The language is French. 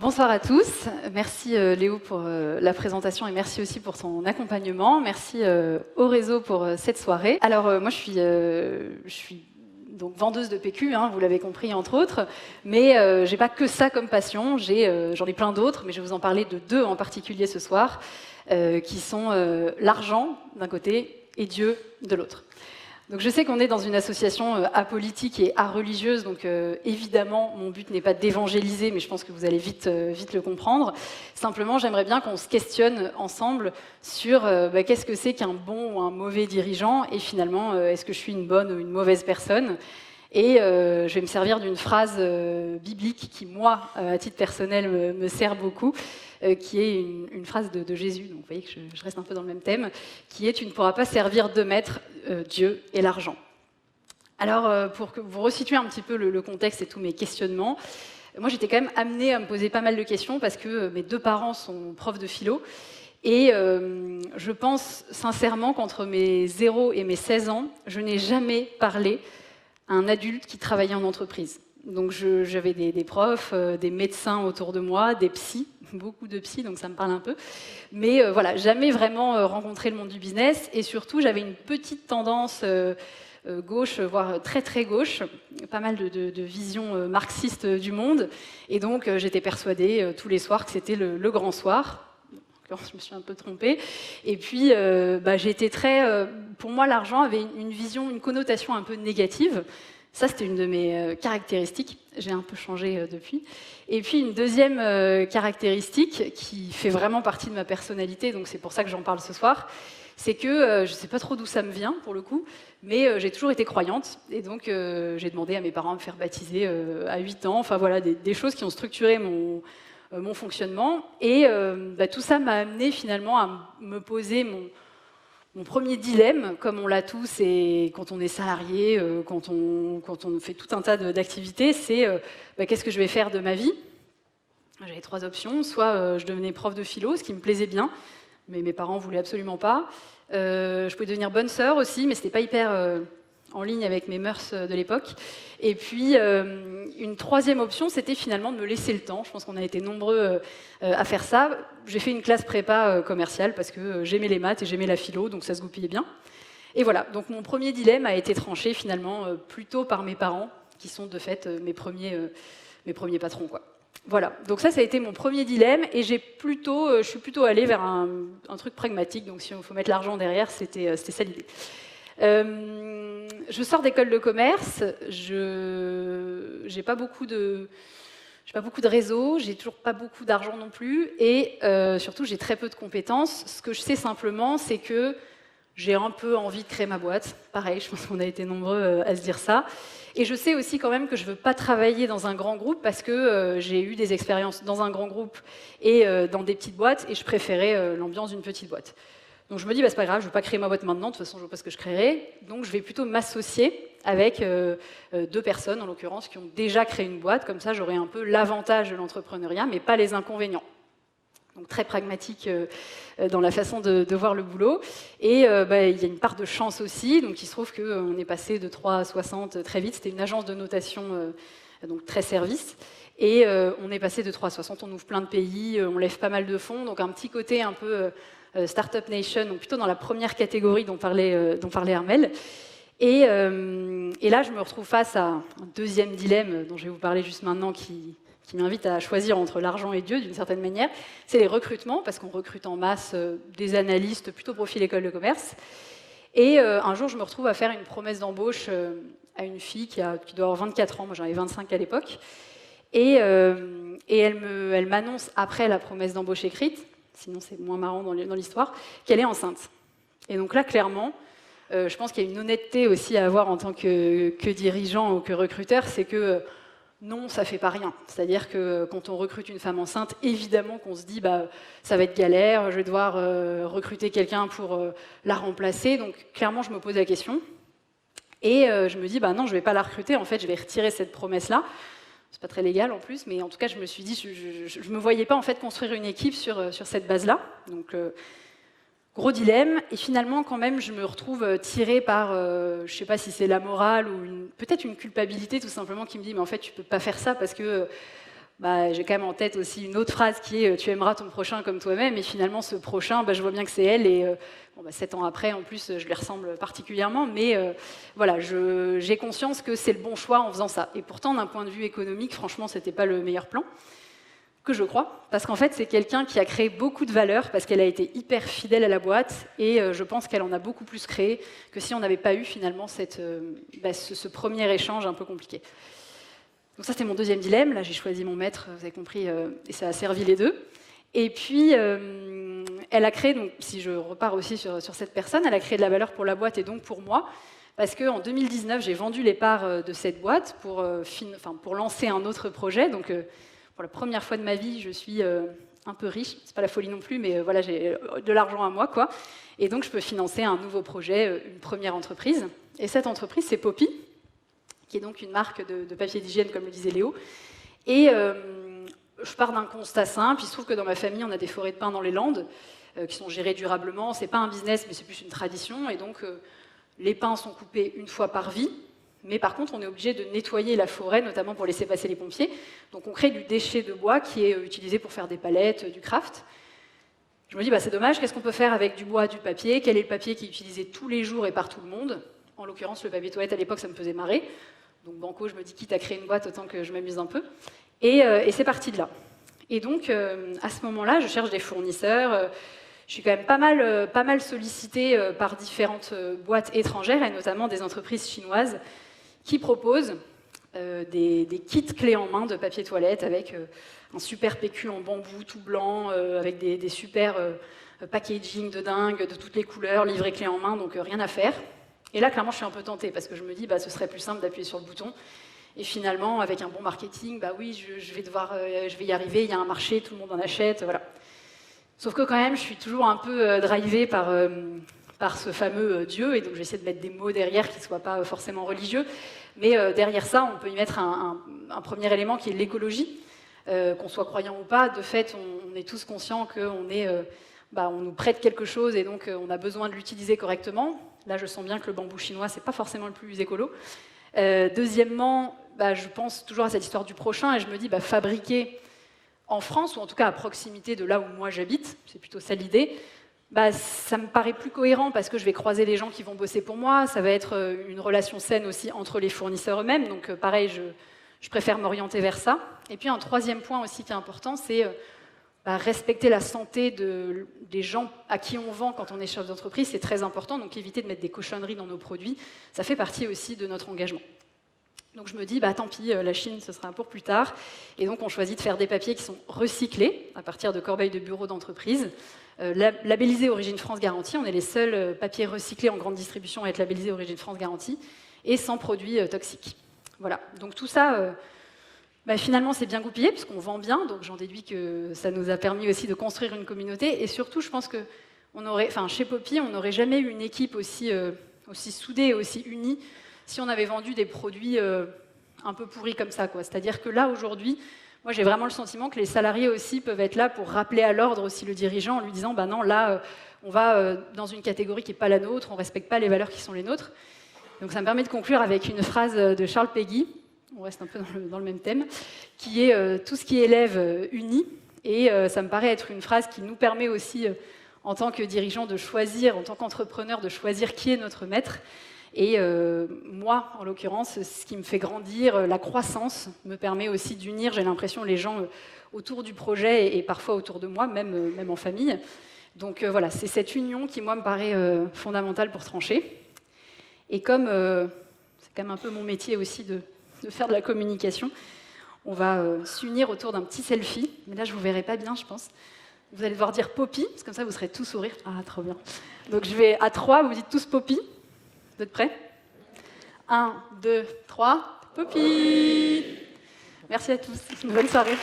Bonsoir à tous. Merci Léo pour la présentation et merci aussi pour ton accompagnement. Merci au réseau pour cette soirée. Alors moi je suis donc vendeuse de PQ, hein, vous l'avez compris entre autres, mais j'ai pas que ça comme passion, j'en ai plein d'autres, mais je vais vous en parler de deux en particulier ce soir, qui sont l'argent d'un côté et Dieu de l'autre. Donc je sais qu'on est dans une association apolitique et areligieuse, donc évidemment mon but n'est pas d'évangéliser, mais je pense que vous allez vite le comprendre. Simplement, j'aimerais bien qu'on se questionne ensemble sur qu'est-ce que c'est qu'un bon ou un mauvais dirigeant, et finalement, est-ce que je suis une bonne ou une mauvaise personne? Et je vais me servir d'une phrase biblique qui, moi, à titre personnel, me sert beaucoup, qui est une phrase de Jésus, donc vous voyez que je reste un peu dans le même thème, qui est « Tu ne pourras pas servir deux maîtres, Dieu et l'argent ». Alors, pour que vous resituez un petit peu le contexte et tous mes questionnements, moi j'étais quand même amenée à me poser pas mal de questions parce que mes deux parents sont profs de philo, et je pense sincèrement qu'entre mes 0 et mes 16 ans, je n'ai jamais parlé à un adulte qui travaillait en entreprise. Donc j'avais des profs, des médecins autour de moi, des psys, beaucoup de psys, donc ça me parle un peu. Mais voilà, jamais vraiment rencontré le monde du business. Et surtout, j'avais une petite tendance gauche, voire très très gauche, pas mal de visions marxistes du monde. Et donc j'étais persuadée tous les soirs que c'était le grand soir. Je me suis un peu trompée. Et puis, j'ai été très... pour moi, l'argent avait une vision, une connotation un peu négative. Ça, c'était une de mes caractéristiques. J'ai un peu changé depuis. Et puis, une deuxième caractéristique qui fait vraiment partie de ma personnalité, donc c'est pour ça que j'en parle ce soir, c'est que je ne sais pas trop d'où ça me vient, pour le coup, mais j'ai toujours été croyante. Et donc, j'ai demandé à mes parents de me faire baptiser à 8 ans. Enfin, voilà, des choses qui ont structuré mon fonctionnement. Et tout ça m'a amené finalement à me poser mon premier dilemme, comme on l'a tous, et quand on est salarié, quand on fait tout un tas d'activités, c'est qu'est-ce que je vais faire de ma vie? J'avais 3 options. Soit je devenais prof de philo, ce qui me plaisait bien, mais mes parents voulaient absolument pas. Je pouvais devenir bonne sœur aussi, mais c'était pas hyper en ligne avec mes mœurs de l'époque. Et puis, une troisième option, c'était finalement de me laisser le temps. Je pense qu'on a été nombreux à faire ça. J'ai fait une classe prépa commerciale parce que j'aimais les maths et j'aimais la philo, donc ça se goupillait bien. Et voilà, donc mon premier dilemme a été tranché finalement plutôt par mes parents, qui sont de fait mes premiers patrons, quoi. Voilà, donc ça a été mon premier dilemme, et je suis plutôt allée vers un truc pragmatique, donc si il faut mettre l'argent derrière, c'était ça l'idée. Je sors d'école de commerce, j'ai pas beaucoup de réseau, j'ai toujours pas beaucoup d'argent non plus, et surtout j'ai très peu de compétences. Ce que je sais simplement, c'est que j'ai un peu envie de créer ma boîte. Pareil, je pense qu'on a été nombreux à se dire ça. Et je sais aussi quand même que je veux pas travailler dans un grand groupe parce que j'ai eu des expériences dans un grand groupe et dans des petites boîtes, et je préférais l'ambiance d'une petite boîte. Donc je me dis, c'est pas grave, je ne veux pas créer ma boîte maintenant, de toute façon je ne vois pas ce que je créerai, donc je vais plutôt m'associer avec 2 personnes, en l'occurrence, qui ont déjà créé une boîte, comme ça j'aurai un peu l'avantage de l'entrepreneuriat, mais pas les inconvénients. Donc très pragmatique dans la façon de voir le boulot. Et il y a une part de chance aussi, donc il se trouve qu'on est passé de 3 à 60 très vite, c'était une agence de notation, donc très service, et on est passé de 3 à 60, on ouvre plein de pays, on lève pas mal de fonds, donc un petit côté un peu... Startup Nation, donc plutôt dans la première catégorie dont parlait Armelle. Et là, je me retrouve face à un deuxième dilemme dont je vais vous parler juste maintenant, qui m'invite à choisir entre l'argent et Dieu, d'une certaine manière. C'est les recrutements, parce qu'on recrute en masse des analystes, plutôt profil école de commerce. Et un jour, je me retrouve à faire une promesse d'embauche à une fille qui doit avoir 24 ans, moi j'en avais 25 à l'époque. Et elle m'annonce, après la promesse d'embauche écrite, sinon c'est moins marrant dans l'histoire, qu'elle est enceinte. Et donc là, clairement, je pense qu'il y a une honnêteté aussi à avoir en tant que dirigeant ou que recruteur, c'est que non, ça fait pas rien. C'est-à-dire que quand on recrute une femme enceinte, évidemment qu'on se dit ça va être galère, je vais devoir recruter quelqu'un pour la remplacer. Donc clairement, je me pose la question. Et je me dis, non, je vais pas la recruter, en fait, je vais retirer cette promesse-là. C'est pas très légal en plus, mais en tout cas, je me suis dit, je me voyais pas en fait construire une équipe sur cette base-là. Donc, gros dilemme. Et finalement, quand même, je me retrouve tirée par, je sais pas si c'est la morale ou peut-être une culpabilité tout simplement qui me dit, mais en fait, tu peux pas faire ça parce que j'ai quand même en tête aussi une autre phrase qui est « tu aimeras ton prochain comme toi-même », et finalement ce prochain, je vois bien que c'est elle, et 7 ans après, en plus, je lui ressemble particulièrement, mais voilà, j'ai conscience que c'est le bon choix en faisant ça. Et pourtant, d'un point de vue économique, franchement, c'était pas le meilleur plan, que je crois, parce qu'en fait, c'est quelqu'un qui a créé beaucoup de valeur, parce qu'elle a été hyper fidèle à la boîte, et je pense qu'elle en a beaucoup plus créé que si on n'avait pas eu finalement ce premier échange un peu compliqué. Donc ça, c'était mon deuxième dilemme. Là, j'ai choisi mon maître, vous avez compris, et ça a servi les deux. Et puis, elle a créé, donc si je repars aussi sur cette personne, elle a créé de la valeur pour la boîte et donc pour moi, parce qu'en 2019, j'ai vendu les parts de cette boîte pour lancer un autre projet. Donc, pour la première fois de ma vie, je suis un peu riche. C'est pas la folie non plus, mais voilà, j'ai de l'argent à moi, quoi. Et donc, je peux financer un nouveau projet, une première entreprise. Et cette entreprise, c'est Poppy, qui est donc une marque de papier d'hygiène, comme le disait Léo. Et je pars d'un constat simple. Il se trouve que dans ma famille, on a des forêts de pins dans les Landes qui sont gérées durablement. C'est pas un business, mais c'est plus une tradition. Et donc, les pins sont coupés une fois par vie. Mais par contre, on est obligé de nettoyer la forêt, notamment pour laisser passer les pompiers. Donc on crée du déchet de bois qui est utilisé pour faire des palettes, du craft. Je me dis, c'est dommage, qu'est-ce qu'on peut faire avec du bois, du papier? Quel est le papier qui est utilisé tous les jours et par tout le monde? En l'occurrence, le papier toilette, à l'époque, ça me faisait marrer. Donc banco, je me dis, quitte à créer une boîte, autant que je m'amuse un peu. Et c'est parti de là. Et donc, à ce moment-là, je cherche des fournisseurs. Je suis quand même pas mal sollicitée par différentes boîtes étrangères, et notamment des entreprises chinoises, qui propose des kits clés en main de papier toilette avec un super PQ en bambou tout blanc, avec des super packaging de dingue, de toutes les couleurs, livrés clés en main, donc rien à faire. Et là, clairement, je suis un peu tentée, parce que je me dis, ce serait plus simple d'appuyer sur le bouton. Et finalement, avec un bon marketing, oui, je vais y arriver, il y a un marché, tout le monde en achète, voilà. Sauf que quand même, je suis toujours un peu drivée par ce fameux Dieu, et donc j'essaie de mettre des mots derrière qui ne soient pas forcément religieux, mais derrière ça, on peut y mettre un premier élément qui est l'écologie, qu'on soit croyant ou pas. De fait, on est tous conscients qu'on on nous prête quelque chose, et donc on a besoin de l'utiliser correctement. Là, je sens bien que le bambou chinois, c'est pas forcément le plus écolo. Deuxièmement, je pense toujours à cette histoire du prochain, et je me dis, fabriquer en France, ou en tout cas à proximité de là où moi j'habite, c'est plutôt ça l'idée, ça me paraît plus cohérent, parce que je vais croiser les gens qui vont bosser pour moi, ça va être une relation saine aussi entre les fournisseurs eux-mêmes, donc pareil, je préfère m'orienter vers ça. Et puis un troisième point aussi qui est important, c'est respecter la santé des gens à qui on vend quand on est chef d'entreprise, c'est très important, donc éviter de mettre des cochonneries dans nos produits, ça fait partie aussi de notre engagement. Donc je me dis, tant pis, la Chine, ce sera pour plus tard. Et donc on choisit de faire des papiers qui sont recyclés à partir de corbeilles de bureaux d'entreprise, labellisés Origine France Garantie. On est les seuls papiers recyclés en grande distribution à être labellisés Origine France Garantie, et sans produits toxiques. Voilà, donc tout ça, finalement c'est bien goupillé, puisqu'on vend bien, donc j'en déduis que ça nous a permis aussi de construire une communauté. Et surtout, je pense que chez Poppy, on n'aurait jamais eu une équipe aussi soudée et aussi unie si on avait vendu des produits un peu pourris comme ça, quoi. C'est-à-dire que là, aujourd'hui, moi, j'ai vraiment le sentiment que les salariés aussi peuvent être là pour rappeler à l'ordre aussi le dirigeant en lui disant, non, là, on va dans une catégorie qui n'est pas la nôtre, on ne respecte pas les valeurs qui sont les nôtres. Donc ça me permet de conclure avec une phrase de Charles Péguy, on reste un peu dans le même thème, qui est tout ce qui élève unit. Et ça me paraît être une phrase qui nous permet aussi, en tant que dirigeant, de choisir, en tant qu'entrepreneur, de choisir qui est notre maître. Et moi, en l'occurrence, ce qui me fait grandir, la croissance, me permet aussi d'unir, j'ai l'impression, les gens autour du projet et parfois autour de moi, même en famille. Donc voilà, c'est cette union qui, moi, me paraît fondamentale pour trancher. Et comme c'est quand même un peu mon métier aussi de faire de la communication, on va s'unir autour d'un petit selfie. Mais là, je ne vous verrai pas bien, je pense. Vous allez devoir dire Poppy, parce que comme ça, vous serez tous sourire. Ah, trop bien. Donc je vais à 3, vous dites tous Poppy. Vous êtes prêts? 1, 2, 3, Poppy! Merci à tous. Bonne soirée.